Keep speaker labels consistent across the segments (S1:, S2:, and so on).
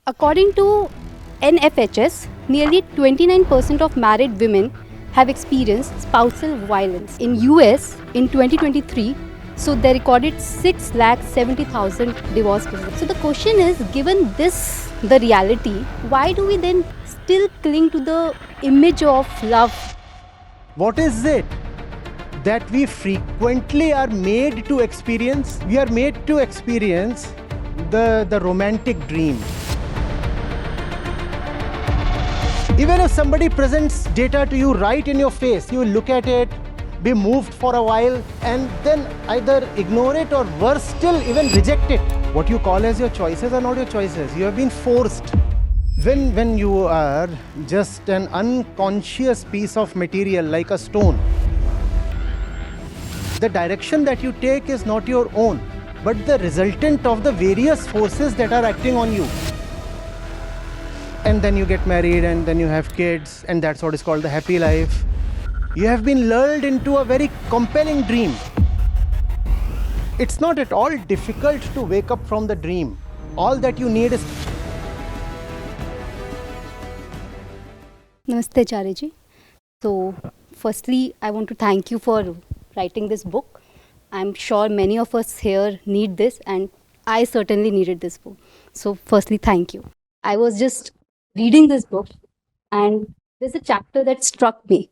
S1: According to NFHS, nearly 29% of married women have experienced spousal violence. In US in 2023, so they recorded 6,70,000 divorce cases. So the question is, given this the reality, why do we then still cling to the image of love?
S2: What is it that we frequently are made to experience? We are made to experience the romantic dream. Even if somebody presents data to you right in your face, you will look at it, be moved for a while, and then either ignore it or worse still, even reject it. What you call as your choices are not your choices. You have been forced. When you are just an unconscious piece of material like a stone, the direction that you take is not your own, but the resultant of the various forces that are acting on you. And then you get married, and then you have kids, and that's what is called the happy life. You have been lulled into a very compelling dream. It's not at all difficult to wake up from the dream. All that you need is...
S1: Namaste, Acharya Ji. So, firstly, I want to thank you for writing this book. I'm sure many of us here need this, and I certainly needed this book. So, firstly, thank you. I was just reading this book, and there's a chapter that struck me.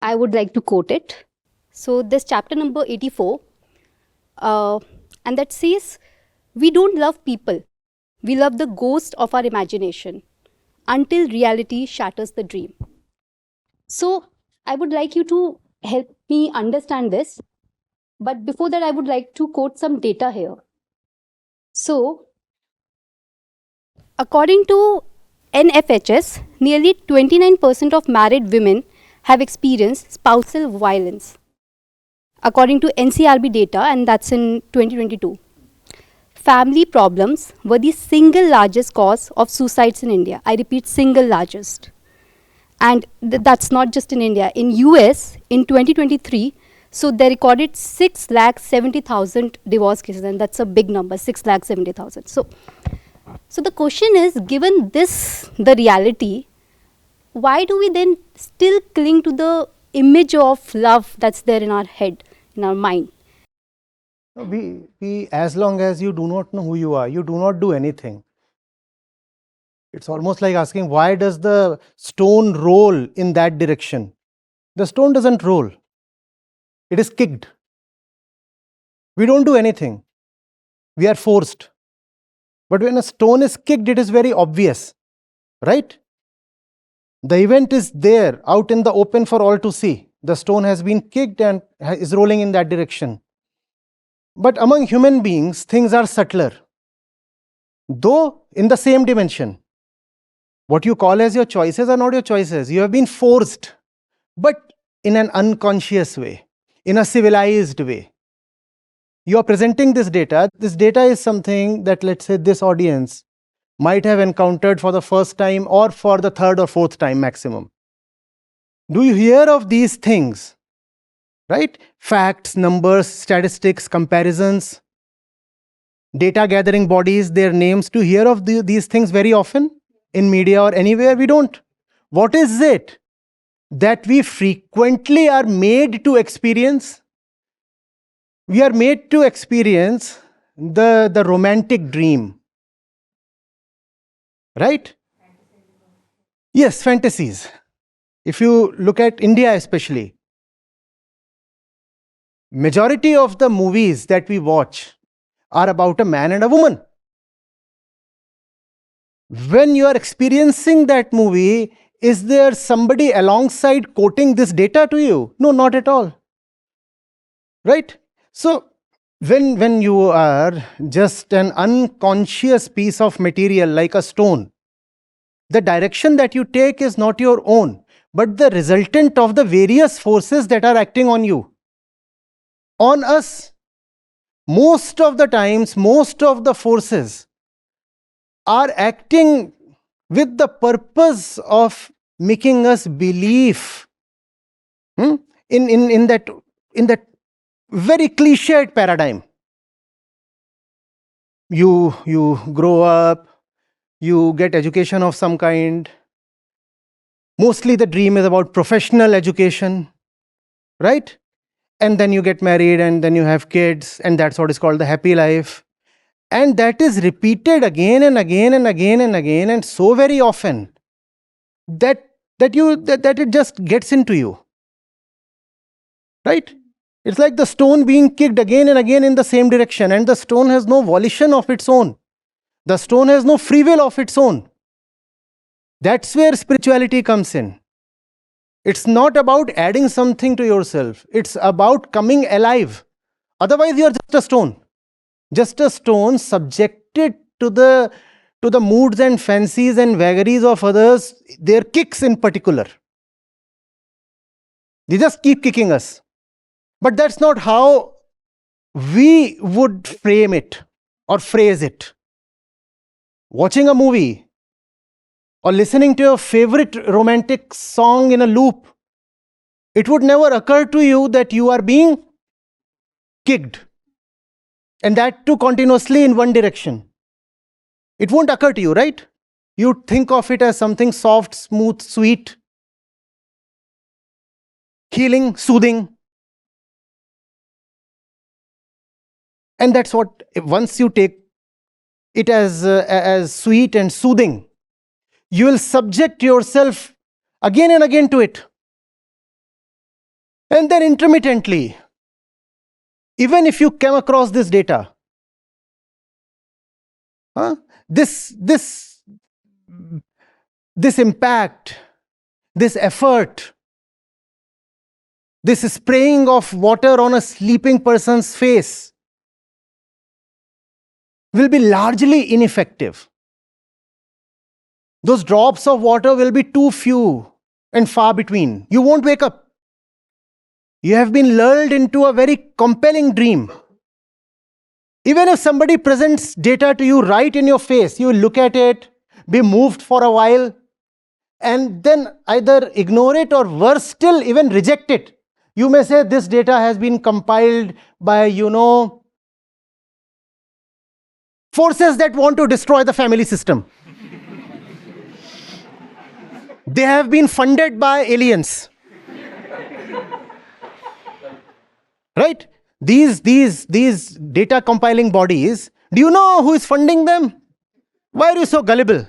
S1: I would like to quote it. So, this chapter number 84, and that says, "We don't love people. We love the ghost of our imagination until reality shatters the dream." So, I would like you to help me understand this. But before that, I would like to quote some data here. So, according to NFHS, nearly 29% of married women have experienced spousal violence. According to NCRB data, and that's in 2022. Family problems were the single largest cause of suicides in India. I repeat, single largest. And that's not just in India. In US, in 2023, so they recorded 6,70,000 divorce cases, and that's a big number, 6,70,000. So the question is, given this, the reality, why do we then still cling to the image of love that's there in our head, in our mind?
S2: As long as you do not know who you are, you do not do anything. It's almost like asking, why does the stone roll in that direction? The stone doesn't roll. It is kicked. We don't do anything. We are forced. But when a stone is kicked, it is very obvious, right? The event is there, out in the open for all to see. The stone has been kicked and is rolling in that direction. But among human beings, things are subtler, though in the same dimension. What you call as your choices are not your choices. You have been forced, but in an unconscious way, in a civilized way. You are presenting this data. This data is something that, let's say, this audience might have encountered for the first time or for the third or fourth time maximum. Do you hear of these things? Right? Facts, numbers, statistics, comparisons, data gathering bodies, their names. Do you hear of these things very often in media or anywhere? We don't. What is it that we frequently are made to experience? We are made to experience the romantic dream. Right? Yes, fantasies. If you look at India especially, majority of the movies that we watch are about a man and a woman. When you are experiencing that movie, is there somebody alongside quoting this data to you? No, not at all. Right? So, when you are just an unconscious piece of material like a stone, the direction that you take is not your own, but the resultant of the various forces that are acting on you. On us, most of the times, most of the forces are acting with the purpose of making us believe in that very cliched paradigm. You grow up, you get education of some kind. Mostly the dream is about professional education, right? And then you get married and then you have kids, and that's what is called the happy life. And that is repeated again and again and again and again, and so very often that that it just gets into you, right? It's like the stone being kicked again and again in the same direction, and the stone has no volition of its own. The stone has no free will of its own. That's where spirituality comes in. It's not about adding something to yourself, it's about coming alive. Otherwise, you're just a stone subjected to the moods and fancies and vagaries of others, their kicks in particular. They just keep kicking us. But that's not how we would frame it or phrase it. Watching a movie or listening to your favorite romantic song in a loop, it would never occur to you that you are being kicked, and that too continuously in one direction. It won't occur to you, right? You think of it as something soft, smooth, sweet, healing, soothing. And that's what, once you take it as sweet and soothing, you will subject yourself again and again to it. And then intermittently, even if you came across this data, this impact, this effort, this spraying of water on a sleeping person's face will be largely ineffective. Those drops of water will be too few and far between. You won't wake up. You have been lulled into a very compelling dream. Even if somebody presents data to you right in your face, you will look at it, be moved for a while, and then either ignore it or worse still, even reject it. You may say this data has been compiled by, forces that want to destroy the family system. They have been funded by aliens. Right? These data compiling bodies, do you know who is funding them? Why are you so gullible?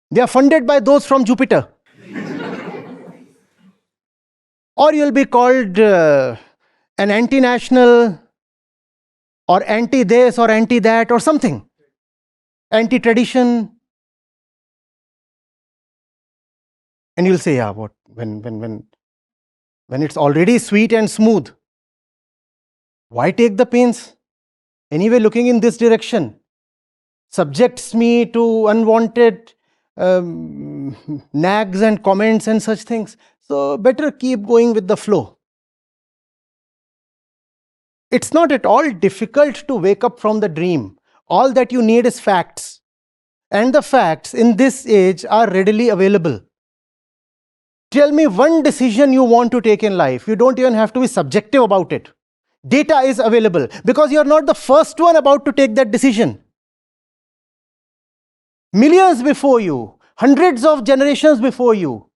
S2: They are funded by those from Jupiter. Or you'll be called an anti-national or anti-this or anti-that or something. Anti-tradition. And you'll say, yeah, what when it's already sweet and smooth, why take the pains? Anyway, looking in this direction subjects me to unwanted nags and comments and such things. So better keep going with the flow. It's not at all difficult to wake up from the dream. All that you need is facts. And the facts in this age are readily available. Tell me one decision you want to take in life. You don't even have to be subjective about it. Data is available because you're not the first one about to take that decision. Millions before you, hundreds of generations before you,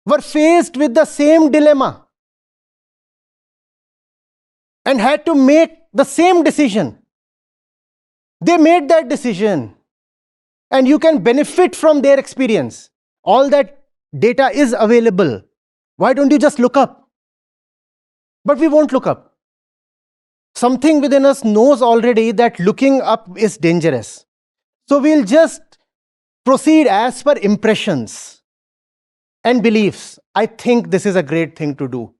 S2: were faced with the same dilemma and had to make the same decision. They made that decision, and you can benefit from their experience. All that data is available. Why don't you just look up? But we won't look up. Something within us knows already that looking up is dangerous. So we'll just proceed as per impressions and beliefs. I think this is a great thing to do.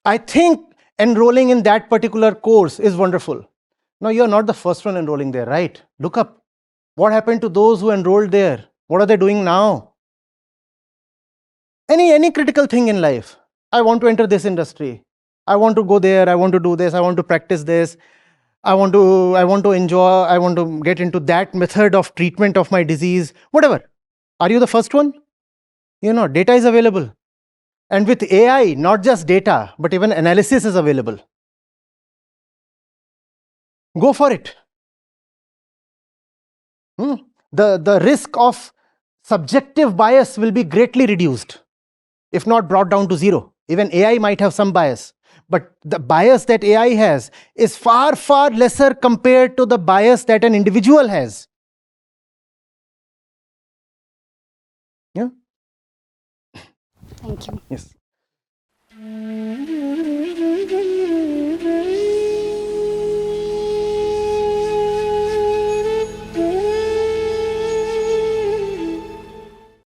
S2: I think enrolling in that particular course is wonderful. No, you're not the first one enrolling there, right? Look up. What happened to those who enrolled there? What are they doing now? Any critical thing in life. I want to enter this industry. I want to go there. I want to do this. I want to practice this. I want to enjoy. I want to get into that method of treatment of my disease. Whatever. Are you the first one? Data is available. And with AI, not just data, but even analysis is available. Go for it. The risk of subjective bias will be greatly reduced, if not brought down to zero. Even AI might have some bias, but the bias that AI has is far, far lesser compared to the bias that an individual has. Yeah.
S1: Thank you.
S2: Yes.